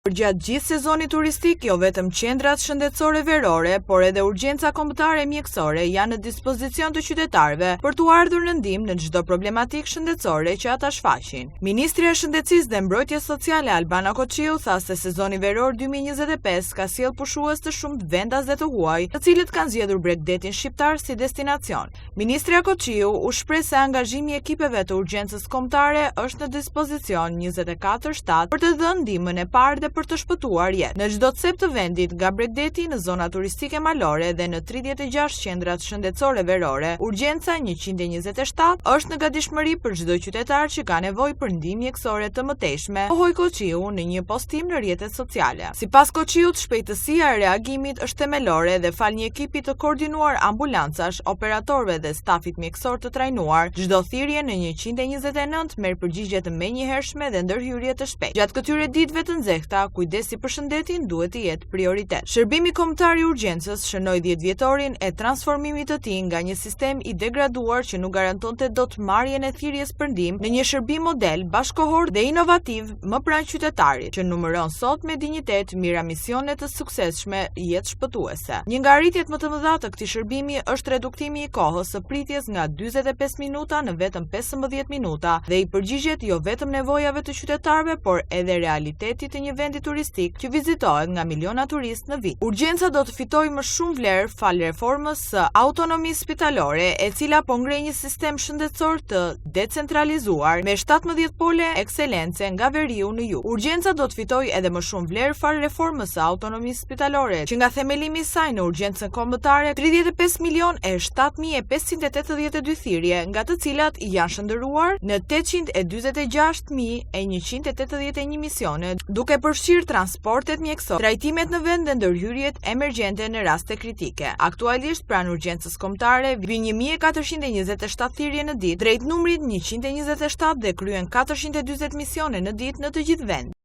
Gjatë gjithë sezonit turistik, jo vetëm qendrat shëndetësore verore, por edhe urgjenca kombëtare mjekësore janë në dispozicion të qytetarëve për t'u ardhur në ndihmë në çdo problematikë shëndetësore që ata shfaqin. Ministri i Shëndetësisë dhe Mbrojtjes Sociale Albana Koçiu tha se sezoni veror 2025 ka sjellë pushues të shumtë vendas dhe të huaj, të cilët kanë zgjedhur Bregdetin shqiptar si destinacion. Ministria Koçiu u shpreh se angazhimi i ekipeve të urgjencës kombëtare është në dispozicion 24/7 për të dhënë ndihmën e parë për të shpëtuar jetë. Në çdo cep të vendit, nga Bregdeti në zona turistike malore dhe në 36 qendrat shëndetësore verore, urgjenca 127 është në gatishmëri për çdo qytetar që ka nevojë për ndihmë mjekësore të mëtejshme, pohoi Koçiu në një postim në rrjetet sociale. Sipas Koçiut, shpejtësia e reagimit është themelore dhe fal një ekipi të koordinuar ambulancash, operatorëve dhe stafit mjekësor të trajnuar, çdo thirrje në 129 merr përgjigje të menjëhershme dhe ndërhyrje të shpejtë. Gjatë këtyre ditëve të nxehta, kujdesi për shëndetin duhet të jetë prioritet. Shërbimi kombëtar i urgjencës shënoi 10 vjetorin e transformimit të tij nga një sistem i degraduar që nuk garantonte dot marrjen e thirrjes për ndihmë në një shërbim model bashkëkohor dhe inovativ më pranë qytetarit, që numëron sot me dinjitet miramissione të suksesshme jetë shpëtuese. Një nga arritjet më të mëdha të këtij shërbimi është reduktimi i kohës së pritjes nga 45 minuta në vetëm 15 minuta dhe i përgjigjet jo vetëm nevojave të qytetarëve, por edhe realitetit të një vendi turistik që vizitohet nga miliona turistë në vit. Urgjenca do të fitojë më shumë vlerë fal reformës së autonomisë spitalore, e cila po ngrej një sistem shëndetësor të decentralizuar me 17 pole ekselence nga veriu në jug. Urgjenca do të fitojë edhe më shumë vlerë fal reformës së autonomisë spitalore, që nga themelimi i saj në urgjencën kombëtare 35 milion e 7.582 thirrje, nga të cilat janë shndërruar në 846.181 misione, duke përfshirë transportet mjekësore, trajtimet në vend dhe ndërhyrjet emergjente në raste kritike. Aktualisht pranë urgjencës kombëtare vijnë 1427 thirrje në ditë drejt numrit 127 dhe kryen 440 misione në ditë në të gjithë vend.